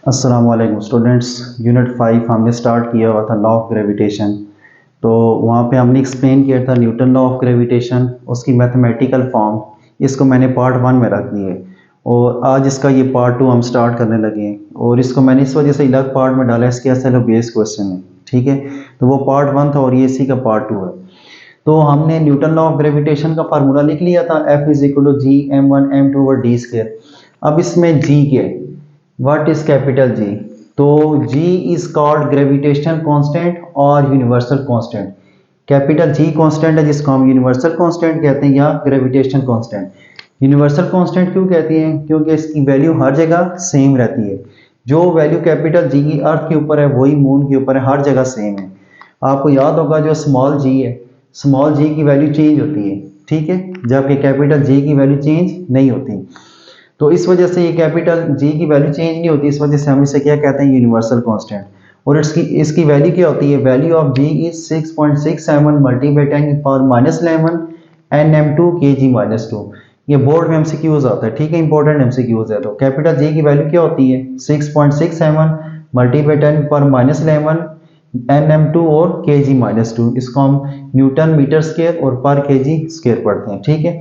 अस्सलाम वालेकुम students. Unit 5 हमने स्टार्ट किया हुआ था लॉ ऑफ ग्रेविटेशन। तो वहाँ पे हमने एक्सप्लेन किया था न्यूटन लॉ ऑफ ग्रेविटेशन, उसकी मैथमेटिकल फॉर्म। इसको मैंने पार्ट 1 में रख दिए और आज इसका ये पार्ट 2 हम स्टार्ट करने लगे हैं। और इसको मैंने इस वजह से अलग पार्ट में डाला है, इसके असल बेस क्वेश्चन है, ठीक है। तो वो पार्ट 1 था और ये इसी का पार्ट 2 है। तो हमने न्यूटन लॉ ऑफ ग्रेविटेशन का फार्मूला लिख लिया था, F is equal to G m1 m2 over D square. अब इसमें जी क्या है, व्हाट इज कैपिटल जी? तो जी इज कॉल्ड ग्रेविटेशनल कांस्टेंट और universal constant. Capital G constant है जिसको हम यूनिवर्सल कांस्टेंट कहते हैं या ग्रेविटेशनल कांस्टेंट। यूनिवर्सल कांस्टेंट क्यों कहते हैं? क्योंकि इसकी वैल्यू हर जगह सेम रहती है। जो वैल्यू कैपिटल जी की अर्थ के ऊपर है वही मून के ऊपर है, हर जगह सेम है। आपको याद होगा जो स्मॉल जी है, स्मॉल जी की वैल्यू चेंज होती है, ठीक है, जबकि कैपिटल जी की वैल्यू चेंज नहीं होती। तो इस वजह से ये कैपिटल जी की वैल्यू चेंज नहीं होती, इस वजह से हम इसे क्या कहते हैं, यूनिवर्सल कांस्टेंट। और इसकी वैल्यू क्या होती है? Value of G is 6.67 multiply 10 की पावर -11 nm2 kg-2। ये बोर्ड में एमसीक्यूज आता है, ठीक है, इंपॉर्टेंट एमसीक्यूज है। तो कैपिटल जी की वैल्यू क्या होती है? 6.67 मल्टीप्लाई 10 की पावर -11 nm2 और kg-2। इसको हम न्यूटन मीटर स्क्वायर और पर केजी स्क्वायर पढ़ते हैं, ठीक है।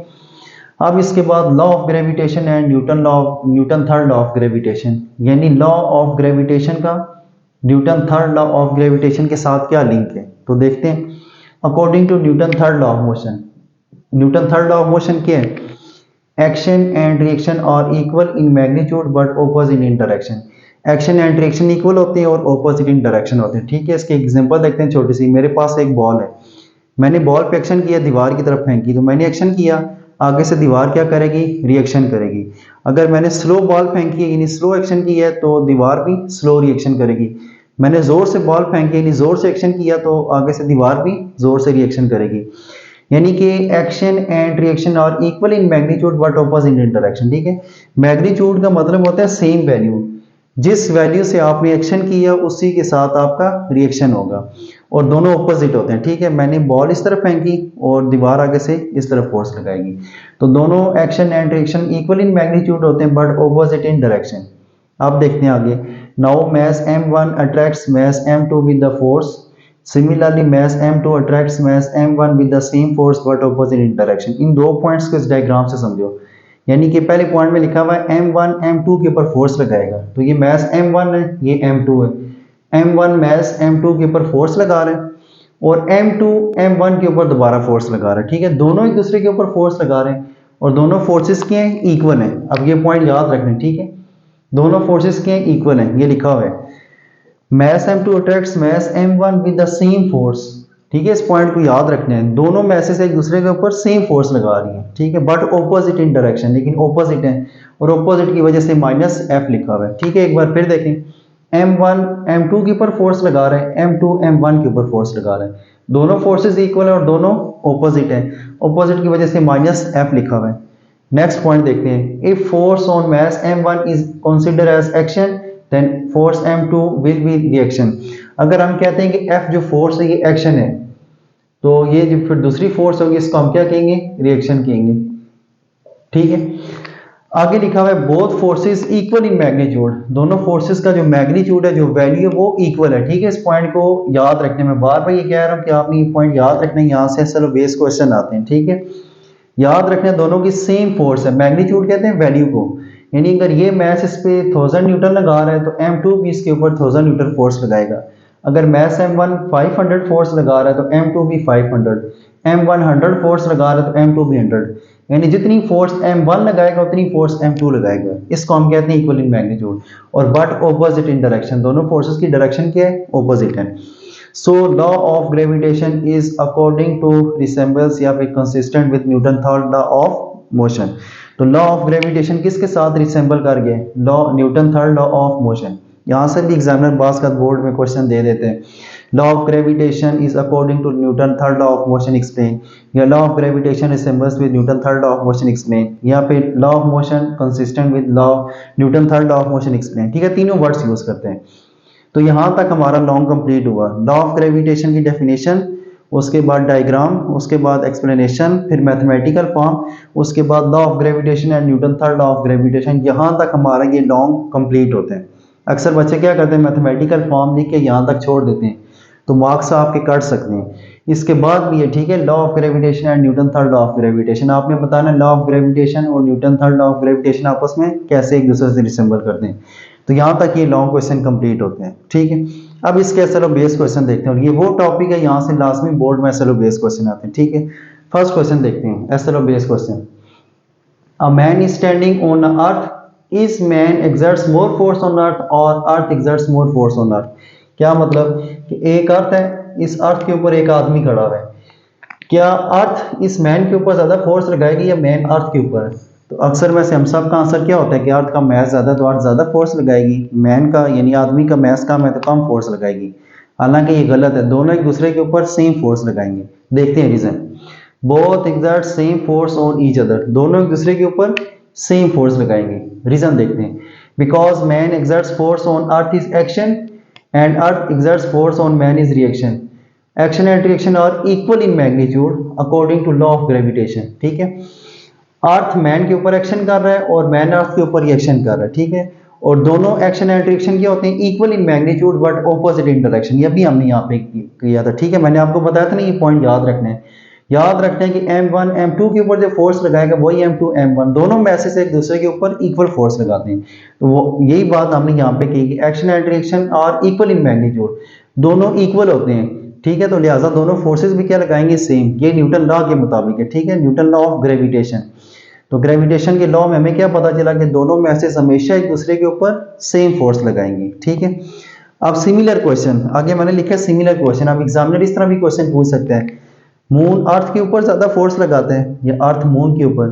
अब इसके बाद law of gravitation and Newton third law of gravitation, यानी लॉ ऑफ ग्रेविटेशन का Newton third law of gravitation के साथ क्या लिंक है, तो देखते हैं। According to Newton third law of motion, Newton third law of motion क्या है? Action and reaction are equal in magnitude but opposite in direction. Action and reaction equal होते हैं और ऑपोजिट इन डायरेक्शन होते हैं, ठीक है। इसके एग्जांपल देखते हैं छोटी सी। मेरे पास एक बॉल है, मैंने बॉल पे एक्शन किया, दीवार की तरफ फेंकी, तो मैंने एक्शन किया, आगे से दीवार क्या करेगी? रिएक्शन करेगी। अगर मैंने स्लो बॉल फेंकी है यानी स्लो एक्शन किया है तो दीवार भी स्लो रिएक्शन करेगी। मैंने जोर से बॉल फेंकी यानी जोर से एक्शन किया तो आगे से दीवार भी जोर से रिएक्शन करेगी। यानी कि action and reaction are equal in magnitude but opposite in direction, ठीक है। मैग्नीट्यूड का मतलब होता है सेम वैल्यू, जिस वैल्यू से आपने एक्शन किया उसी के साथ आपका रिएक्शन होगा, और दोनों ऑपोजिट होते हैं, ठीक है। मैंने बॉल इस तरफ फेंकी और दीवार आगे से इस तरफ फोर्स लगाएगी, तो दोनों action and reaction equal in magnitude होते हैं बट ऑपोजिट इन डायरेक्शन। अब देखते हैं आगे। Now mass m1 attracts mass m2 with the force, similarly mass m2 attracts mass m1 with the same force but opposite in direction. इन दो points को इस डायग्राम से समझो। यानी कि पहले पॉइंट में लिखा हुआ है m1 m2 के ऊपर फोर्स लगाएगा, तो ये मास m1 है, ये m2 है। m1 मास m2 के ऊपर फोर्स लगा रहे हैं और m2 m1 के ऊपर दोबारा फोर्स लगा रहे हैं, ठीक है। दोनों एक दूसरे के ऊपर फोर्स लगा रहे हैं और दोनों फोर्सेस के हैं, इक्वल हैं। अब ये पॉइंट याद रखना, ठीक है, दोनों फोर्सेस के हैं, इक्वल हैं, ये लिखा हुआ है। मास m2 attracts mass m1 with the same force, ठीक है। इस पॉइंट को याद रखना है, दोनों मैसेज एक दूसरे के ऊपर सेम फोर्स लगा रही है, ठीक है, बट ऑपोजिट इन डायरेक्शन, लेकिन ऑपोजिट है और ऑपोजिट की वजह से -f लिखा हुआ है, ठीक है। एक बार फिर देखें, m1 m2 के ऊपर फोर्स लगा रहे हैं, m2 m1 के ऊपर फोर्स लगा रहे हैं, दोनों फोर्सेस इक्वल है और दोनों ऑपोजिट है, ऑपोजिट की वजह से -f लिखा हुआ है। नेक्स्ट पॉइंट देखते हैं। If force on mass m1 is consider as action then force m2 will be reaction. अगर हम कहते हैं कि f जो फोर्स है ये एक्शन है, तो ये जो फिर दूसरी फोर्स होगी इसको हम क्या कहेंगे? रिएक्शन कहेंगे, ठीक है। आगे लिखा हुआ है both forces equal in magnitude, दोनों फोर्सेस का जो मैग्नीट्यूड है, जो वैल्यू है वो इक्वल है, ठीक है। इस पॉइंट को याद रखने में बार बार ये कह रहा हूं कि आपने ये पॉइंट याद रखना है, यहाँ से असल बेस क्वेश्चन आते हैं, ठीक है। याद रखना दोनों की सेम फोर्स है, मैग्नीट्यूड कहते हैं वैल्यू को। यानी अगर ये मैस इस पे 1000 न्यूटन लगा रहा है तो m2 भी इसके ऊपर 1000 न्यूटन फोर्स लगाएगा। अगर मैस m1 500 फोर्स लगा रहा है तो m2 भी 500, m1 100 फोर्स लगा रहा है तो m2 भी 100। यानी जितनी फोर्स m1 लगाएगा उतनी फोर्स m2 लगाएगा, इसको हम कहते हैं इक्वल इन मैग्नीट्यूड। और बट ऑपोजिट इन डायरेक्शन, दोनों फोर्सेस की डायरेक्शन क्या है? ऑपोजिट है। So law of gravitation is according to resembles या फिर consistent with Newton third law of motion. तो लॉ ऑफ ग्रेविटेशन किसके साथ रिसेंबल कर गए? Law Newton third law of motion. यहाँ से भी एग्जामिनर बास का बोर्ड में क्वेश्चन दे देते हैं, law of gravitation is according to Newton third law of motion explain, या law of gravitation resembles with Newton third law of motion explain, या फिर law of motion consistent with law Newton third law of motion explain, ठीक है। तीनों words use करते हैं। तो यहाँ तक हमारा लॉन्ग कंप्लीट हुआ। लॉ ऑफ ग्रेविटेशन की डेफिनेशन, उसके बाद डायग्राम, उसके बाद एक्सप्लेनेशन, फिर मैथमेटिकल फॉर्म, उसके बाद law of gravitation and Newton third law of gravitation. यहाँ तक हमारा ये लॉन्ग कंप्लीट होते हैं। अक्सर बच्चे क्या करते हैं, मैथमेटिकल फॉर्म लिख के यहाँ तक छोड़ देते हैं, तो मार्क्स आपके कट सकते हैं। इसके बाद भी है, ठीक है, law of gravitation and Newton third law of gravitation, आपने बताना लॉ ऑफ ग्रेविटेशन और Newton third law of gravitation आपस में कैसे एक दूसरे से रिसेंबल करते हैं। तो यहाँ तक ये लॉन्ग क्वेश्चन कंप्लीट होते हैं, ठीक है। अब इसके एसएलओ बेस क्वेश्चन देखते हैं, और ये वो टॉपिक है यहाँ से लाजमी बोर्ड में एसएलओ बेस क्वेश्चन आते हैं, ठीक है। फर्स्ट क्वेश्चन देखते हैं, SLO base question. A man is standing on a earth, is man exerts more force on earth और earth exerts more force on earth. क्या मतलब कि एक अर्थ है, इस अर्थ के ऊपर एक आदमी खड़ा हुआ है, क्या अर्थ इस मैन के ऊपर ज्यादा फोर्स लगाएगी या मैन अर्थ के ऊपर? तो अक्सर वैसे हम सब का आंसर क्या होता है कि अर्थ का मैस ज्यादा, तो अर्थ ज्यादा फोर्स लगाएगी, मैन का यानी आदमी का मैस कम है तो कम फोर्स लगाएगी। हालांकि ये गलत है, दोनों एक दूसरे के ऊपर सेम फोर्स लगाएंगे। देखते हैं reason. Both exert same force on each other, दोनों एक दूसरे के ऊपर सेम फोर्स लगाएंगे। रीजन देखते हैं। Because man exerts force on earth is action and earth exerts force on man is reaction. Action and reaction are equal in magnitude according to law of gravitation, ठीक है। अर्थ man के ऊपर action कर रहा है और मैन अर्थ के ऊपर रिएक्शन कर रहा है, ठीक है। और दोनों एक्शन एंड रिएक्शन क्या होते हैं, equal in magnitude but opposite in direction. ये भी हमने यहाँ पे किया था, ठीक है। मैंने आपको बताया था ना, ये पॉइंट याद रखना है। याद रखते हैं कि M1 M2 के ऊपर जो फोर्स लगाएगा वही M2 M1, दोनों मैसेज एक दूसरे के ऊपर इक्वल फोर्स लगाते हैं। तो वो यही बात हमने यहाँ पे की कि action and reaction are equal in magnitude, दोनों इक्वल होते हैं, ठीक है। तो लिहाजा दोनों फोर्सेस भी क्या लगाएंगे, सेम। ये न्यूटन लॉ के मुताबिक है, ठीक है, न्यूटन लॉ ऑफ ग्रेविटेशन। तो ग्रेविटेशन के लॉ में हमें क्या पता चला कि दोनों मैसेज हमेशा एक दूसरे के ऊपर सेम फोर्स लगाएंगे, ठीक है। अब सिमिलर क्वेश्चन आगे मैंने लिखा है, सिमिलर क्वेश्चन। अब एग्जामिनर इस तरह भी क्वेश्चन पूछ सकता है, मून अर्थ के ऊपर ज्यादा फोर्स लगाते हैं या अर्थ मून के ऊपर?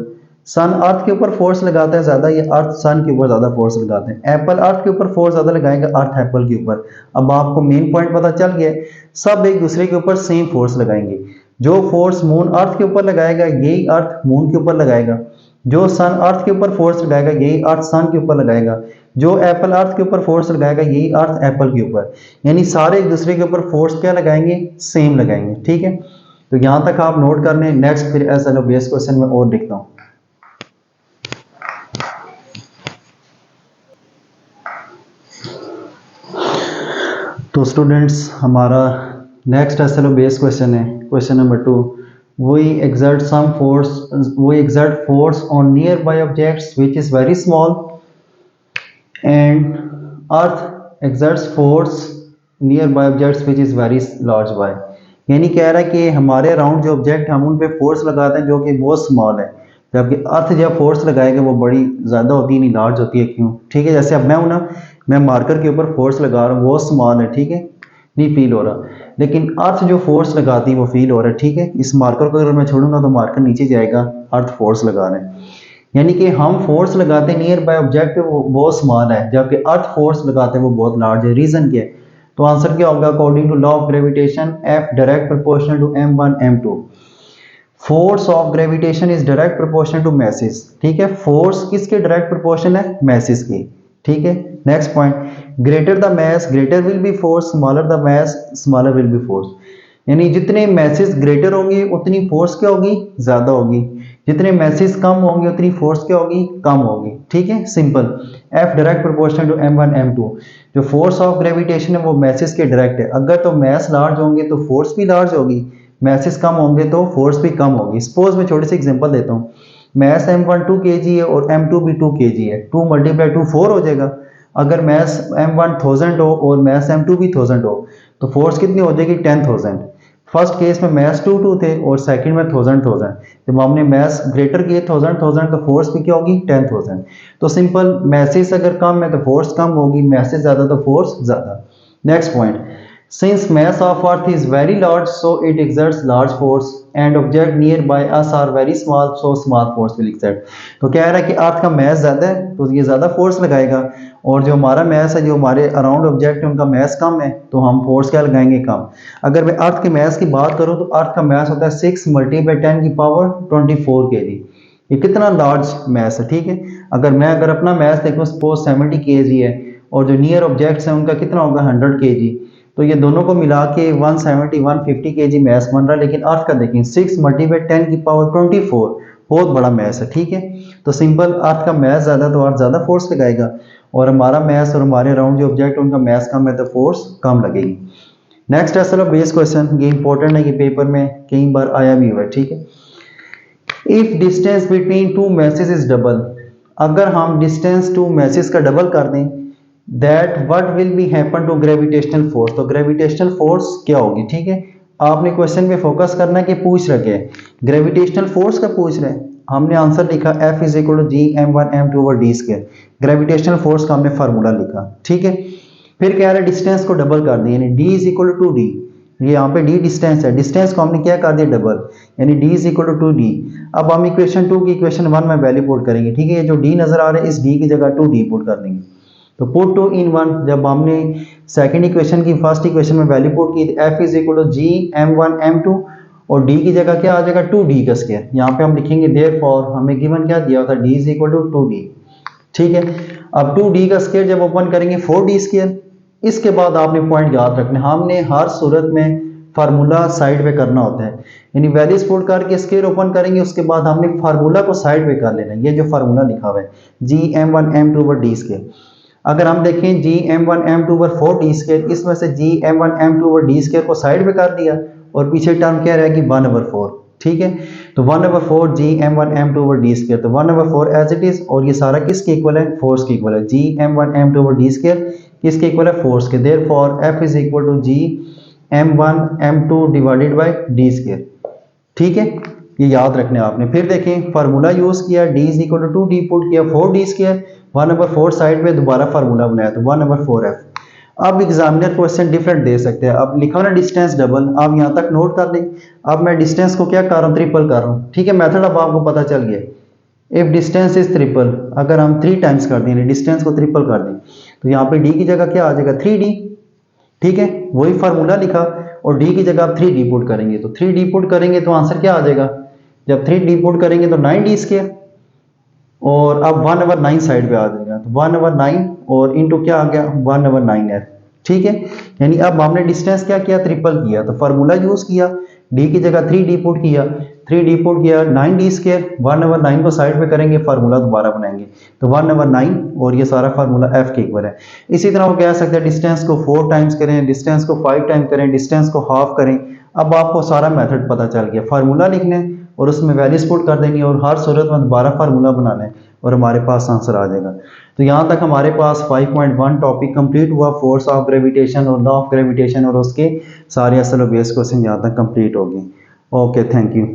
सन अर्थ के ऊपर फोर्स लगाता है ज्यादा या अर्थ सन के ऊपर ज्यादा फोर्स लगाते हैं? एप्पल अर्थ के ऊपर फोर्स ज्यादा लगाएगा, अर्थ एप्पल के ऊपर? अब आपको मेन पॉइंट पता चल गया, सब एक दूसरे के ऊपर सेम फोर्स लगाएंगे। जो फोर्स मून अर्थ के ऊपर लगाएगा यही अर्थ मून के ऊपर लगाएगा, जो सन अर्थ के ऊपर फोर्स लगाएगा यही अर्थ सन के ऊपर लगाएगा, जो एप्पल अर्थ के ऊपर फोर्स लगाएगा यही अर्थ एप्पल के ऊपर। यानी सारे एक दूसरे के ऊपर फोर्स क्या लगाएंगे, सेम लगाएंगे, ठीक है। तो यहां तक आप नोट कर लें। नेक्स्ट फिर एसएलओ बेस क्वेश्चन में और लिखता हूं। तो स्टूडेंट्स हमारा नेक्स्ट एसएलओ बेस क्वेश्चन है, question number 2। we exert force on nearby objects which is very small and earth exerts force nearby objects which is very large by। यानी कह रहा है कि हमारे अराउंड जो ऑब्जेक्ट हम उन पे फोर्स लगाते हैं जो कि बहुत स्मॉल है, जबकि अर्थ जब फोर्स लगाएगा वो बड़ी ज़्यादा होती है, नहीं लार्ज होती है। क्यों? ठीक है, जैसे अब मैं हूँ ना, मैं मार्कर के ऊपर फोर्स लगा रहा हूँ, वो स्मॉल है, ठीक है, नहीं फील हो रहा, लेकिन अर्थ जो फोर्स लगाती है वो फील हो रहा है, ठीक है। इस मार्कर को अगर मैं छोड़ूंगा तो मार्कर नीचे जाएगा, अर्थ फोर्स लगा रहे हैं। यानी कि हम फोर्स लगाते हैं नियर बाय ऑब्जेक्ट पे वो बहुत स्मॉल है, जबकि अर्थ फोर्स लगाते हैं वो बहुत लार्ज है। रीजन क्या है? तो आंसर क्या होगा? According to law of gravitation F direct proportional to M1 M2। Force of gravitation is direct proportional to masses, ठीक है। फोर्स किसके डायरेक्ट प्रोपोर्शनल है? मैसेज के, ठीक है। Next point, greater the mass greater will be force, smaller the mass smaller will be force. यानी जितने message greater होंगे उतनी फोर्स क्या होगी? ज्यादा होगी। जितने मैसेज कम होंगे उतनी फोर्स क्या होगी? कम होगी, ठीक है, simple. F direct proportional to M1 M2। जो फोर्स ऑफ ग्रेविटेशन है वो मैसेज के डायरेक्ट है। अगर तो मैस लार्ज होंगे तो फोर्स भी लार्ज होगी, मैसेज कम होंगे तो फोर्स भी कम होगी। सपोज मैं छोटी सी एग्जांपल देता हूँ, मैस M1 2 kg है और M2 भी 2 kg है, 2 × 2 4 हो जाएगा। अगर मैस M1 1000 हो और मैस M2 भी 1000 हो तो फोर्स कितनी हो जाएगी? 10,000। फर्स्ट केस में मैस 2 थे और सेकंड में 1000। जब हमने मैस ग्रेटर किए 1000 तो फोर्स भी क्या होगी? 10,000। तो सिंपल, मैसेज अगर कम है तो फोर्स कम होगी, मैसेज ज्यादा तो फोर्स ज्यादा। Next point, since mass of earth is very large so it exerts large force and object nearby us are very small so small force will exert। तो कह रहा है कि अर्थ का मैस ज्यादा है तो ये ज्यादा फोर्स लगाएगा, और जो हमारा मैस है, जो हमारे अराउंड ऑब्जेक्ट है, उनका मैस कम है तो हम फोर्स क्या लगाएंगे? कम। अगर मैं अर्थ के मैस की बात करूं तो अर्थ का मैस होता है 6 × 10⁴ kg। ये कितना लार्ज मैस है, ठीक है। अगर अपना मैस देखो, सपोज 70 kg है और जो नियर ऑब्जेक्ट्स हैं उनका कितना होगा? 100 kg। तो ये दोनों को मिला के 170 150 kg मैस बन रहा है। लेकिन अर्थ का देखें 6 × 10⁴ बहुत बड़ा मैस है, ठीक है। तो सिंपल, अर्थ का मैस ज़्यादा तो अर्थ ज़्यादा फोर्स लगाएगा, और हमारा मैस और हमारे अराउंड जो ऑब्जेक्ट उनका मैस कम है तो फोर्स कम लगेगी। नेक्स्ट है चलो बेस क्वेश्चन, ये इंपॉर्टेंट है कि पेपर में कई बार आया भी हुआ है, ठीक है। If distance between two masses is double, अगर हम डिस्टेंस टू मैसेज का डबल कर दें, that what will be happen to gravitational force, तो ग्रेविटेशनल फोर्स क्या होगी, ठीक है। आपने क्वेश्चन पे फोकस करना है कि पूछ रखे है ग्रेविटेशनल फोर्स का पूछ रहे हैं, हमने आंसर लिखा F is equal to G m1m2/d²। Gravitational force का हमने फार्मूला लिखा, ठीक है। फिर कह रहे डिस्टेंस को डबल कर दिया, यानी d is equal to 2d, ये यहाँ पे d डिस्टेंस है, डिस्टेंस को हमने क्या कर दिया डबल, यानी d is equal to 2d। अब हम इक्वेशन 2 की इक्वेशन 1 में वैल्यू पुट करेंगे, ठीक है। ये जो d नजर आ रहा है इस d की जगह 2d पुट कर देंगे, तो पुट 2 इन 1। जब हमने सेकंड इक्वेशन की फर्स्ट इक्वेशन में वैल्यू पुट की, F is equal to G m1m2 और d की जगह क्या आ जाएगा 2d का स्क्वायर। यहाँ पे हम लिखेंगे देयरफॉर, हमें गिवन क्या दिया होता है d is equal to 2d, ठीक है। अब 2d का स्क्वायर जब ओपन करेंगे 4d स्क्वायर। इसके बाद आपने पॉइंट याद रखना, हमने हर सूरत में फार्मूला साइड पे करना होता है, यानी वैल्यूज पुट करके स्क्वायर ओपन करेंगे, उसके बाद हमने फार्मूला को साइड पे कर लेना। ये जो फार्मूला लिखा हुआ है जी m1m2/d², अगर हम देखें जी m1m2/4d², इसमें से जी m1m2/d² को साइड पे कर दिया और पीछे टर्म क्या रहेगी 1/4, ठीक है। तो 1/4 जी m1m2/d², तो 1/4 एज इट इज, और ये सारा किसके इक्वल है, फोर्स के इक्वल है। जी m1m2/d² किसके इक्वल है, फोर्स के। Therefore F is equal to G m1m2/d², ठीक है। ये याद रखने आपने। फिर देखें फार्मूला यूज किया, d is equal to 2d put किया, 4d², 1/4 साइड पे दोबारा फार्मूला बनाया तो 1/4f। अब एग्जामिनर क्वेश्चन डिफरेंट दे सकते हैं। अब लिखा ना डिस्टेंस डबल, आप यहाँ तक नोट कर लें। अब मैं डिस्टेंस को क्या कर रहा हूँ, ट्रिपल कर रहा हूँ, ठीक है। मेथड अब आपको पता चल गया। इफ डिस्टेंस इज ट्रिपल, अगर हम 3 टाइम्स कर दें, डिस्टेंस को ट्रिपल कर दें, तो यहाँ पे d की जगह क्या आ जाएगा 3d, ठीक है। वही फार्मूला लिखा और d की जगह आप 3d पुट करेंगे, तो 3d पुट करेंगे तो आंसर क्या आ जाएगा, जब 3d पुट करेंगे तो 9d², और अब 1/9 साइड पे आ जाएगा, तो 1/9 और इनटू क्या आ गया 1/9f, ठीक है। यानी अब हमने डिस्टेंस क्या किया, ट्रिपल किया, तो फार्मूला यूज किया, d की जगह 3d पुट किया, 3d पुट किया 9d², 1/9 को साइड पे करेंगे, फार्मूला दोबारा बनाएंगे, तो 1/9 और ये सारा फार्मूला f के इक्वल है। इसी तरह वो कह सकते हैं डिस्टेंस को 4 टाइम्स करें, डिस्टेंस को 5 टाइम करें, डिस्टेंस को हाफ करें। अब आपको सारा मेथड पता चल गया, फार्मूला लिखने और उसमें वैल्यूज पुट कर देंगे और हर सूरत में दोबारा फार्मूला बनाना है और हमारे पास आंसर आ जाएगा। तो यहाँ तक हमारे पास 5.1 टॉपिक कंप्लीट हुआ, फोर्स ऑफ ग्रेविटेशन और लॉ ऑफ ग्रेविटेशन, और उसके सारे असल और बेस क्वेश्चन यहाँ तक कंप्लीट हो गए। Okay, thank you.